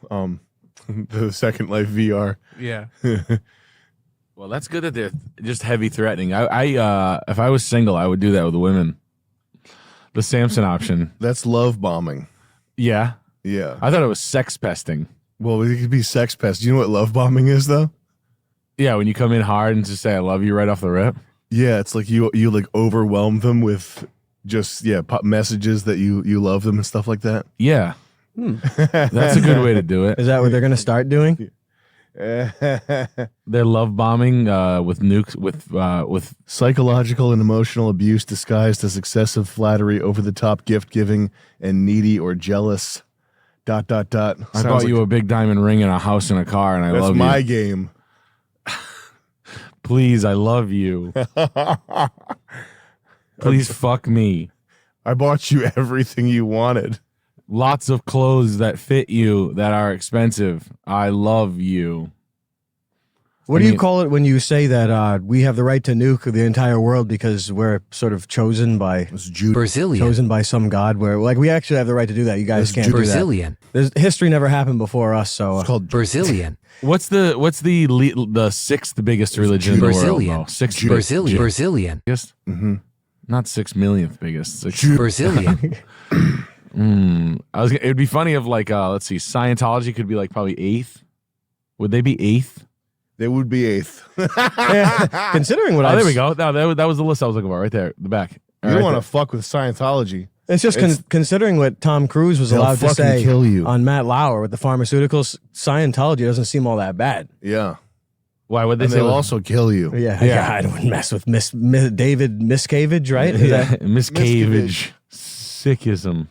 The Second Life VR. Yeah. Well, that's good that they're just heavy threatening. I if I was single, I would do that with women. The Samson option. That's love bombing. Yeah. Yeah. I thought it was sex pesting. Well, it could be sex pest. Do you know what love bombing is, though? Yeah, when you come in hard and just say, I love you right off the rip. Yeah, it's like you like overwhelm them with just, messages that you love them and stuff like that. Yeah. That's a good way to do it. Is that what they're going to start doing? They're love bombing with nukes, with psychological and emotional abuse disguised as excessive flattery, over-the-top gift-giving, and needy or jealous. ... I bought you a big diamond ring and a house and a car, and I love you. That's my game. Please, I love you. Please fuck me. I bought you everything you wanted. Lots of clothes that fit you that are expensive. I love you. What do you call it when you say that we have the right to nuke the entire world because we're sort of chosen by chosen by some god? Where like we actually have the right to do that. You guys can't do that. History never happened before us, so it's called Brazilian. What's the sixth biggest religion in the world? No, sixth Brazilian. Biggest? Not 6 millionth biggest. Brazilian. It would be funny if like let's see, Scientology could be like probably eighth. Would they be eighth? They would be eighth. Considering what there we go. No, that was the list I was looking for right there, the back. You don't want to fuck with Scientology. It's just considering what Tom Cruise was allowed to say kill you. on Matt Lauer with the pharmaceuticals, Scientology doesn't seem all that bad. Yeah. Why would they say they'll also kill you? Yeah. I wouldn't mess with David Miscavige, right? Miscavige. Sikhism.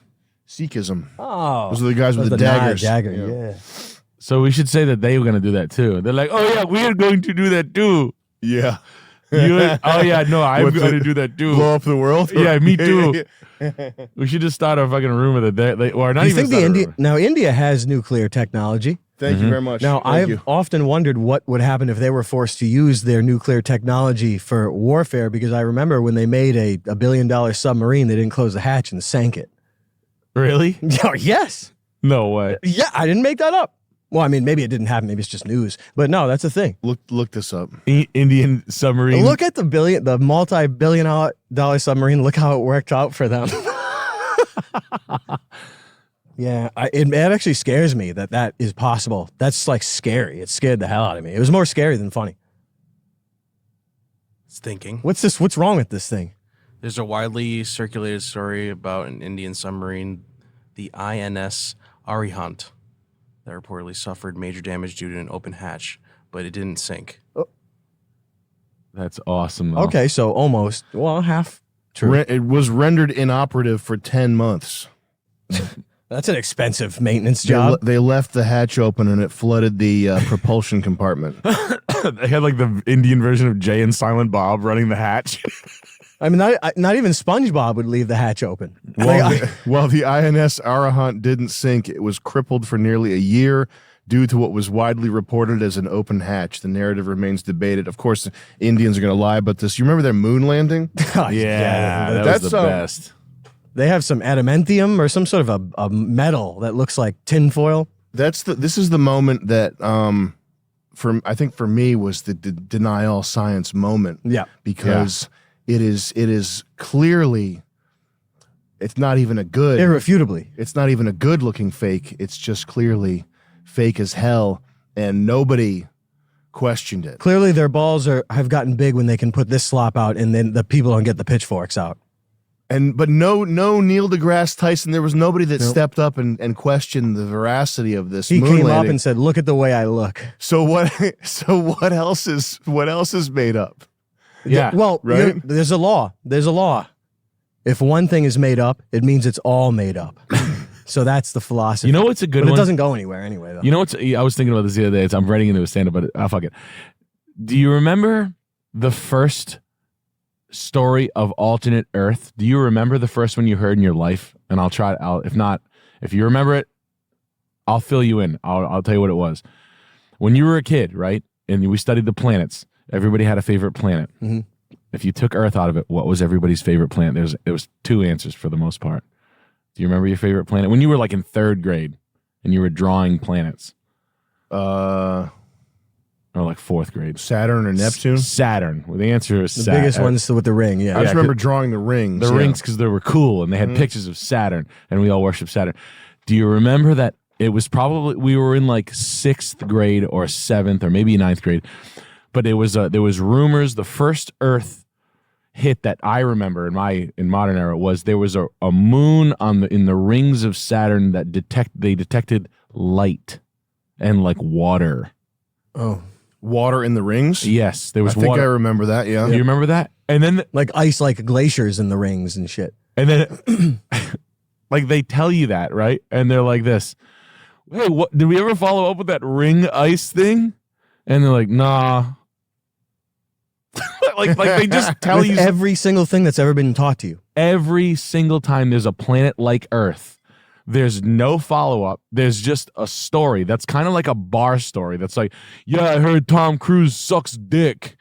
Oh. Those are the guys with the daggers. Yeah. So we should say that they were going to do that too. They're like, oh yeah, we are going to do that too. Yeah. Oh yeah, no, I'm going to do that too. Blow up the world? Yeah, me too. We should just start a fucking rumor that or not even. India has nuclear technology. Thank you very much. Now, I've often wondered what would happen if they were forced to use their nuclear technology for warfare, because I remember when they made a $1 billion submarine, they didn't close the hatch and sank it. Really? Yes. No way. Yeah, I didn't make that up. Well, I mean, maybe it didn't happen. Maybe it's just news. But no, that's a thing. Look this up. Indian submarine. Look at the multi-billion dollar submarine. Look how it worked out for them. Yeah, it actually scares me that is possible. That's like scary. It scared the hell out of me. It was more scary than funny. It's thinking. What's wrong with this thing? There's a widely circulated story about an Indian submarine, the INS Arihant, that reportedly suffered major damage due to an open hatch, but it didn't sink. Oh. That's awesome, though. Okay, so almost, half true. It was rendered inoperative for 10 months. That's an expensive maintenance job. They left the hatch open and it flooded the propulsion compartment. They had like the Indian version of Jay and Silent Bob running the hatch. I mean, not even SpongeBob would leave the hatch open. While the INS Arahant didn't sink, it was crippled for nearly a year due to what was widely reported as an open hatch. The narrative remains debated. Of course, Indians are going to lie about this. You remember their moon landing? Yeah, that was the best. They have some adamantium or some sort of a metal that looks like tinfoil. This is the moment that I think for me was the deny all science moment. Yeah, because it is clearly, it's not even a good, irrefutably, it's not even a good looking fake. It's just clearly fake as hell, and nobody questioned it. Clearly, their balls have gotten big when they can put this slop out, and then the people don't get the pitchforks out. But no Neil deGrasse Tyson. There was nobody that stepped up and questioned the veracity of this. He moon came landing. up and said, "Look at the way I look." So what? So what else is made up? Yeah. Well, right? There's a law. If one thing is made up, it means it's all made up. So that's the philosophy. You know what's a good one? It doesn't go anywhere anyway, though. You know what's? I was thinking about this the other day. I'm writing into a stand-up, but I'll fuck it. Do you remember the first story of alternate Earth? Do you remember the first one you heard in your life? And if you remember it, I'll fill you in. I'll tell you what it was. When you were a kid, right? And we studied the planets. Everybody had a favorite planet. Mm-hmm. If you took Earth out of it, what was everybody's favorite planet? There was two answers for the most part. Do you remember your favorite planet? When you were like in third grade and you were drawing planets? Uh, Or like 4th grade. Saturn or Neptune? Saturn. Well, the answer is The biggest one's with the ring. Yeah. I just remember drawing the rings. The rings because they were cool and they had pictures of Saturn and we all worship Saturn. Do you remember that it was probably we were in like 6th grade or 7th or maybe 9th grade, but it was there was rumors the first Earth hit that I remember in modern era was there was a moon in the rings of Saturn that they detected light and like water. Oh. Water in the rings? Yes, there was I think water. I remember that, yeah. Do you remember that? And then Like ice, like glaciers in the rings and shit. And then, like, they tell you that, right? And they're like this, hey, what, did we ever follow up with that ring ice thing? And they're like, nah. like they just tell With you every single thing that's ever been taught to you. every single time there's a planet like Earth, there's no follow-up. There's just a story that's kind of like a bar story that's like, yeah, I heard Tom Cruise sucks dick.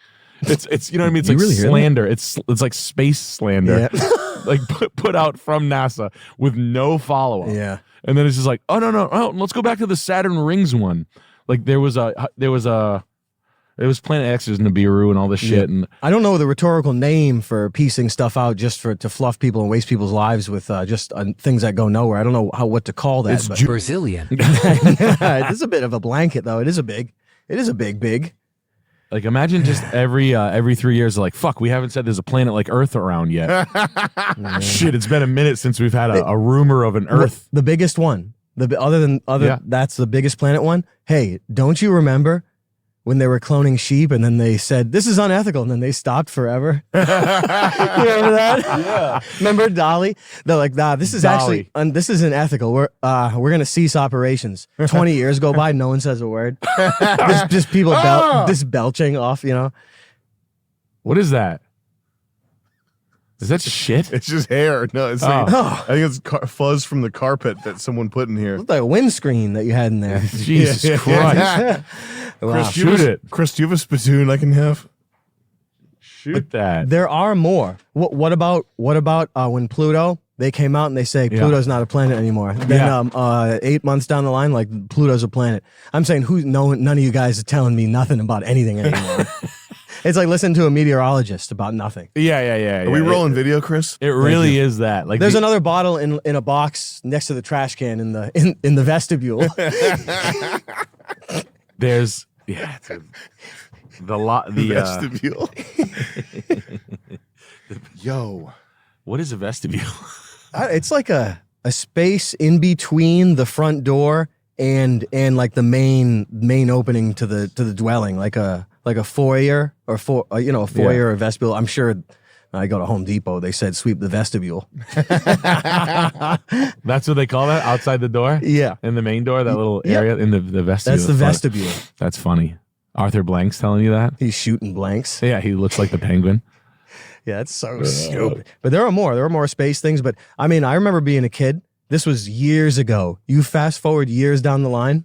It's you know what I mean? It's You like really hear slander. It's like space slander. Yeah. Like put out from NASA with no follow-up. Yeah. And then it's just like, oh no, let's go back to the Saturn rings one. Like it was Planet X, there's Nibiru and all this shit. And I don't know the rhetorical name for piecing stuff out just to fluff people and waste people's lives with things that go nowhere. I don't know what to call that. It's but Brazilian. it is a bit of a blanket though. It is a big. like imagine just every 3 years, like, fuck, we haven't said there's a planet like Earth around yet. Shit, it's been a minute since we've had a rumor of an Earth. The biggest one. Yeah. That's the biggest planet one. Hey, don't you remember when they were cloning sheep and then they said this is unethical and then they stopped forever? You remember that? Yeah. Remember Dolly? They're like, nah, this is Dolly. actually this isn't ethical. We're gonna cease operations. 20 years go by, no one says a word. just people just belching off. You know. What is that? Is that shit? It's just hair. No, it's like, I think it's fuzz from the carpet that someone put in here. Looked like a windscreen that you had in there. Jesus Christ. Wow. Shoot it. Chris, do you have a spittoon I can have? Shoot that. There are more. What about when Pluto? They came out and they say Pluto's not a planet anymore. Then 8 months down the line, like Pluto's a planet. I'm saying none of you guys are telling me nothing about anything anymore. It's like listening to a meteorologist about nothing. Yeah. Are we rolling video, Chris? It really is that. Like There's another bottle in a box next to the trash can in the vestibule. There's the vestibule. Yo. What is a vestibule? It's like a space in between the front door and like the main opening to the dwelling, like a foyer or a foyer or vestibule. I'm sure. I go to Home Depot. They said sweep the vestibule. That's what they call that outside the door. Yeah, in the main door, that little area in the vestibule. that's the vestibule. That's funny. Arthur Blank's telling you that. He's shooting blanks. Yeah, he looks like the penguin. Yeah, it's so stupid. But there are more. There are more space things. But I mean, I remember being a kid. This was years ago. You fast forward years down the line,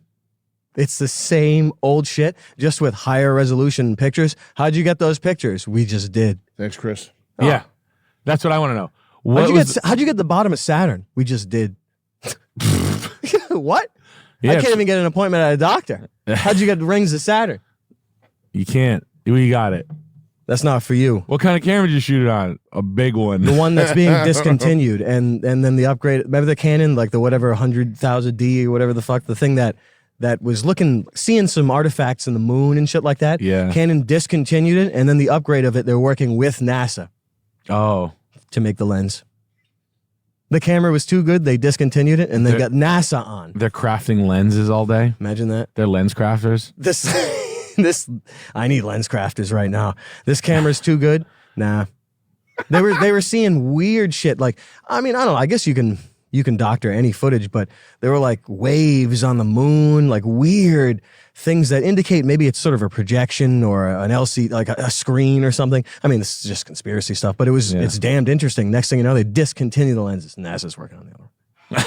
it's the same old shit, just with higher resolution pictures. How'd you get those pictures? We just did. Thanks, Chris. Yeah, that's what I want to know. How'd you get the bottom of Saturn? We just did. What? Yeah, I can't even get an appointment at a doctor. How'd you get the rings of Saturn? You can't. We got it. That's not for you. What kind of camera did you shoot it on? A big one. The one that's being discontinued, and then the upgrade. Remember the Canon, like the whatever 100,000D or whatever the fuck, the thing that was seeing some artifacts in the moon and shit like that. Yeah. Canon discontinued it, and then the upgrade of it, they're working with NASA Oh, to make the lens. The camera was too good, they discontinued it, and they got NASA on. they're crafting lenses all day. Imagine that. They're lens crafters. This I need lens crafters right now. This camera's too good. Nah. They were seeing weird shit. Like, I mean, I don't know. I guess you can doctor any footage, but there were like waves on the moon, like weird things that indicate maybe it's sort of a projection or an LCD, like a screen or something. I mean, this is just conspiracy stuff, but it's damned interesting. Next thing you know, they discontinue the lenses. NASA's working on the other one.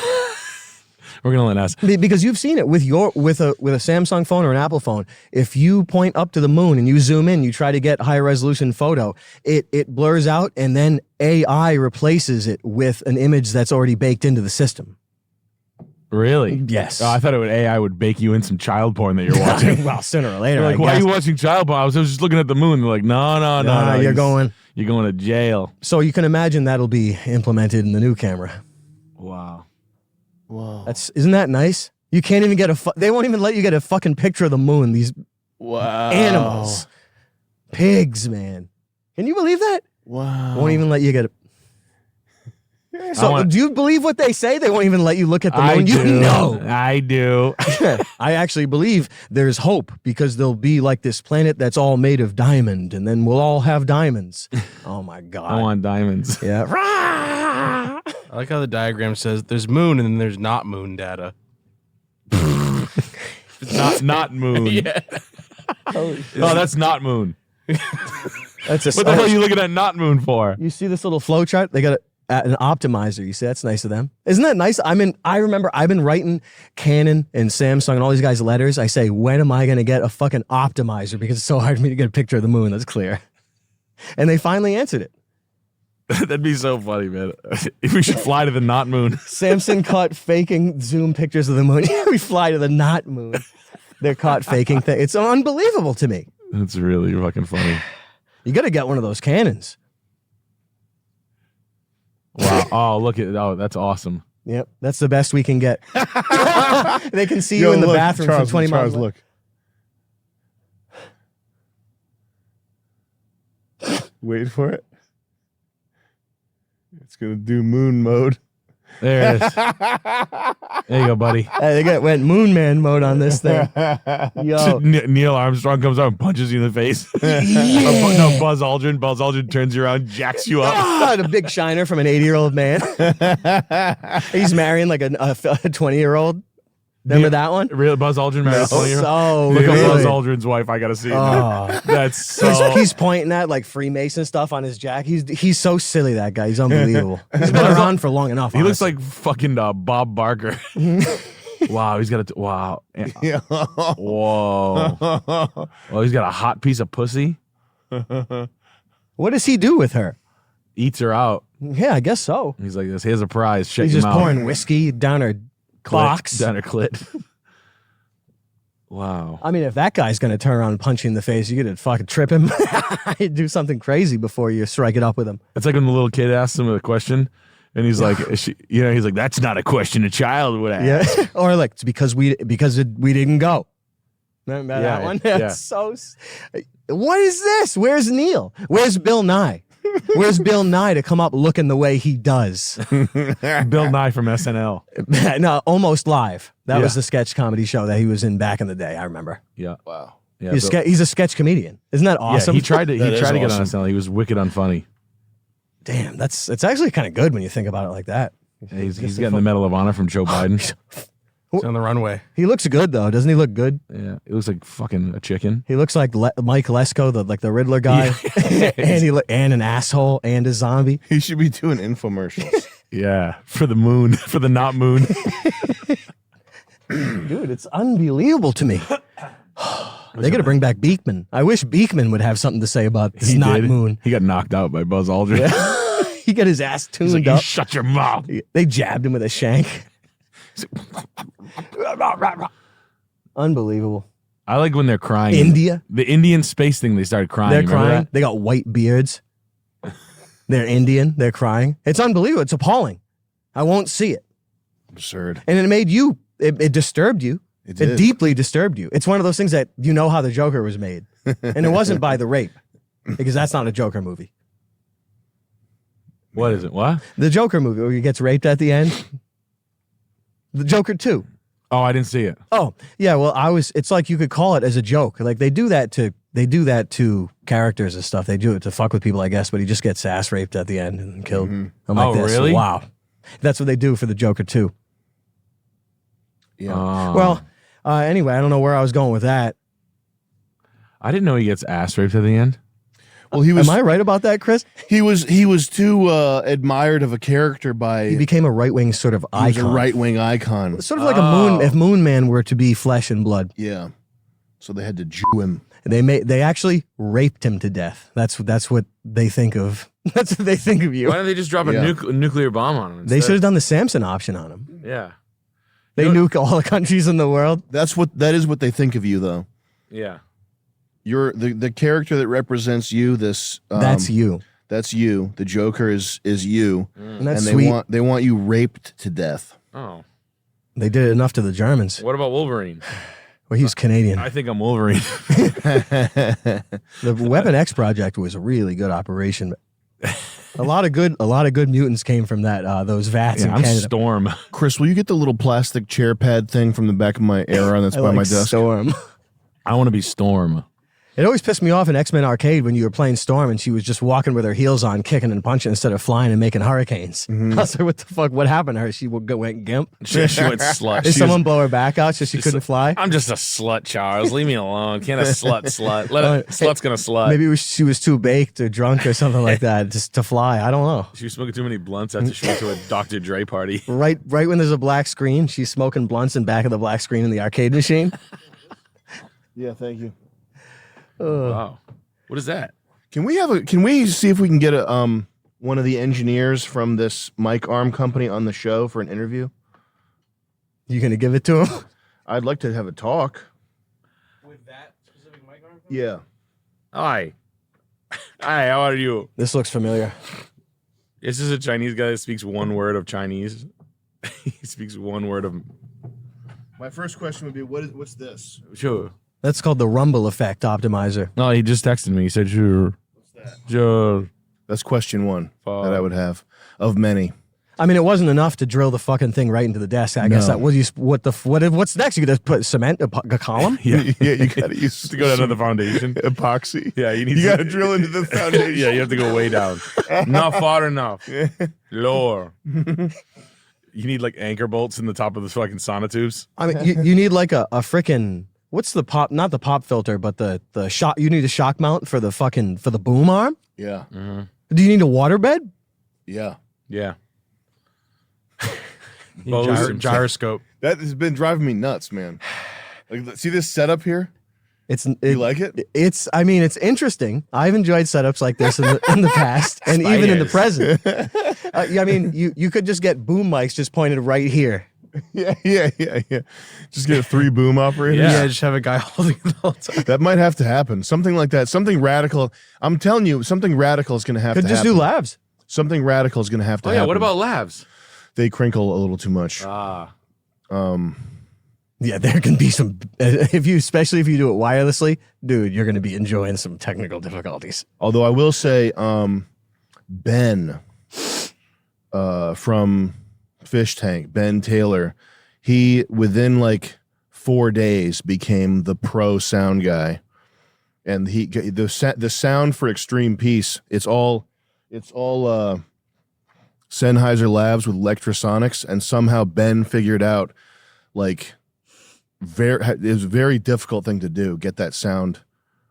We're gonna let us. Because you've seen it with a Samsung phone or an Apple phone. If you point up to the moon and you zoom in, you try to get high resolution photo, it blurs out and then AI replaces it with an image that's already baked into the system. Really? Yes. Oh, I thought AI would bake you in some child porn that you're watching. Well, sooner or later, They're like, I why are guess. you watching child porn? I was just looking at the moon. They're like, no, You're going. You're going to jail. So you can imagine that'll be implemented in the new camera. Wow. Whoa. Isn't that nice? You can't even get they won't even let you get a fucking picture of the moon. These Wow. animals. Pigs, man. Can you believe that? Wow. Won't even let you get a... So, do you believe what they say? They won't even let you look at the moon? You know. I do. I actually believe there's hope because there'll be like this planet that's all made of diamond, and then we'll all have diamonds. Oh my God. I want diamonds. Yeah. I like how the diagram says there's moon and then there's not moon data. not moon. Yeah. Oh, that's not moon. That's What the hell are you looking at not moon for? You see this little flow chart? They got an optimizer. You see, that's nice of them. Isn't that nice? I remember I've been writing Canon and Samsung and all these guys letters. I say, when am I going to get a fucking optimizer? Because it's so hard for me to get a picture of the moon. That's clear. And they finally answered it. That'd be so funny, man. If we should fly to the not moon. Samson caught faking Zoom pictures of the moon. We fly to the not moon. They're caught faking things. It's unbelievable to me. That's really fucking funny. You got to get one of those cannons. Wow. Oh, look at that's awesome. Yep, that's the best we can get. They can see you in the bathroom Charles, from 20 miles. Charles, look. Wait for it. It's going to do moon mode. There it is. There you go, buddy. They went Moon Man mode on this thing. Yo. Neil Armstrong comes out and punches you in the face. No, Buzz Aldrin. Buzz Aldrin turns you around, jacks you up. The big shiner from an 80-year-old man. He's marrying like a 20-year-old. Remember that one? Real Buzz Aldrin married a 20-year-old? So Look at Buzz good. Aldrin's wife. I got to see it. Oh. That's so... He's pointing at like Freemason stuff on his jack. He's so silly, that guy. He's unbelievable. He's been around for long enough. He looks like fucking Bob Barker. Wow, he's got a... Wow. Whoa. Well, he's got a hot piece of pussy. What does he do with her? Eats her out. Yeah, I guess so. He's like this. Here's a prize. Shut He's your just mouth. pouring whiskey down her clocks. Down her clit. Wow. I mean, if that guy's going to turn around and punch you in the face, you got to fucking trip him. You do something crazy before you strike it up with him. It's like when the little kid asks him a question, and he's like, he's like, that's not a question a child would ask. Yeah, or like it's because we didn't go. Remember that one? Yeah. That's so. What is this? Where's Neil? Where's Bill Nye? Where's Bill Nye to come up looking the way he does? Bill Nye from SNL. No, Almost Live. That Yeah. was the sketch comedy show that he was in back in the day. I remember. Yeah. Wow. Yeah, He's a sketch comediting. Isn't that awesome? Yeah, he tried to That is get on awesome. SNL. He was wicked unfunny. Damn, it's actually kind of good when you think about it like that. He's getting the Medal of Honor from Joe Biden. He's on the runway. He looks good though, doesn't he? Look good. Yeah, it looks like fucking a chicken. He looks like Mike Lesko, the Riddler guy, and an asshole and a zombie. He should be doing infomercials. Yeah, for the moon, for the not moon. Dude, it's unbelievable to me. They got to bring back Beekman. I wish Beekman would have something to say about this He not did. moon. He got knocked out by Buzz Aldrin. He got his ass tuned He's like, you up. shut your mouth. They jabbed him with a shank. Unbelievable. I like when they're crying. India? The Indian space thing, they started crying. They're Remember crying. that? They got white beards. They're Indian. They're crying. It's unbelievable. It's appalling. I won't see it. Absurd. And it made you, it disturbed you. It It did. deeply disturbed you. It's one of those things that you know how the Joker was made. And it wasn't by the rape, because that's not a Joker movie. What is it? What? The Joker movie where he gets raped at the end. The Joker 2. Oh, I didn't see it. Oh, yeah, well, it's like you could call it as a joke. Like they do that to characters and stuff. They do it to fuck with people, I guess, but he just gets ass raped at the end and killed. I'm like, Oh, this. really? Wow. That's what they do for the Joker 2. Yeah. Well, anyway, I don't know where I was going with that. I didn't know he gets ass raped at the end. Well, he was. Am I right about that, Chris? He was too admired of a character by. He became a right-wing sort of he was icon. a right-wing icon. Sort of like a moon, if Moon Man were to be flesh and blood. Yeah. So they had to Jew him. They actually raped him to death. That's what they think of. That's what they think of you. Why don't they just drop Yeah. a nuclear bomb on him? They should have done the Samson option on him. Yeah. They nuke all the countries in the world. That is what they think of you, though. Yeah. You're the character that represents you. That's you. That's you. The Joker is you, And that's and sweet. they want you raped to death. Oh. They did it enough to the Germans. What about Wolverine? Well, he's Canadian. I think I'm Wolverine. The Weapon X project was a really good operation. A lot of good mutants came from that those vats in I'm Canada. Storm. Chris, will you get the little plastic chair pad thing from the back of my Aeron that's I by like my desk? Storm. I want to be Storm. It always pissed me off in X-Men Arcade when you were playing Storm and she was just walking with her heels on, kicking and punching instead of flying and making hurricanes. I was like, what the fuck? What happened to her? She went gimp? She went slut. Did someone blow her back out so she couldn't fly? I'm just a slut, Charles. Leave me alone. Can't a slut? Slut's gonna slut. Maybe she was too baked or drunk or something like that just to fly. I don't know. She was smoking too many blunts after she went to a Dr. Dre party. Right when there's a black screen, she's smoking blunts in back of the black screen in the arcade machine. Yeah, thank you. Wow. What is that? Can we see if we can get one of the engineers from this mic arm company on the show for an interview? You gonna give it to him? I'd like to have a talk. With that specific mic arm? Yeah. Hi. Hi, how are you? This looks familiar. This is a Chinese guy that speaks one word of Chinese. He speaks one word of... My first question would be, what's this? Sure. That's called the rumble effect optimizer. No, he just texted me. He said, sure. What's that? Sure. That's question one that I would have of many. I mean, it wasn't enough to drill the fucking thing right into the desk. I guess No. that what's next? You gonna put cement a column? Yeah. Yeah, you gotta use To go down to the foundation. epoxy. Yeah, you gotta drill into the foundation. Yeah, you have to go way down. Not far enough. Lower. You need like anchor bolts in the top of the fucking sonotubes. I mean, you need like a freaking what's the pop? Not the pop filter, but the shock. You need a shock mount for the boom arm. Yeah. Do you need a waterbed? Yeah. Yeah. Gyroscope. That has been driving me nuts, man. Like, see this setup here? You like it? It's. I mean, it's interesting. I've enjoyed setups like this in the past, and even in the present. I mean, you could just get boom mics just pointed right here. Yeah. Just get 3 boom operators. Yeah, just have a guy holding it the whole time. That might have to happen. Something like that. Something radical. I'm telling you, something radical is going to have Could to just happen. do labs. Something radical is going to have to Oh, happen. yeah. What about labs? They crinkle a little too much. Ah. Yeah, there can be some. Especially if you do it wirelessly, dude, you're going to be enjoying some technical difficulties. Although I will say, Ben from Fish Tank, Ben Taylor, he within like 4 days became the pro sound guy, and the sound for Extreme Peace. It's all Sennheiser Labs with Electrosonics, and somehow Ben figured out like it was a very difficult thing to do. Get that sound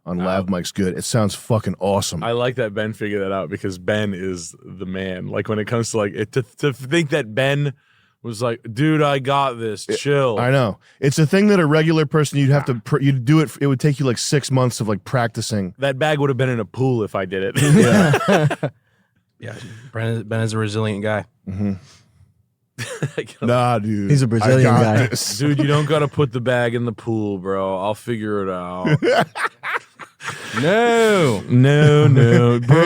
on lav mics good. It sounds fucking awesome. I like that Ben figured that out because Ben is the man. Like when it comes to like to think that Ben was like, dude, I got this. Chill. I know. It's a thing that a regular person you'd have to you'd do it. It would take you like 6 months of like practicing. That bag would have been in a pool if I did it. Yeah. Yeah, Ben is a resilient guy. Nah, dude. He's a Brazilian I got guy. this. Dude, you don't gotta put the bag in the pool, bro. I'll figure it out. No. No, bro.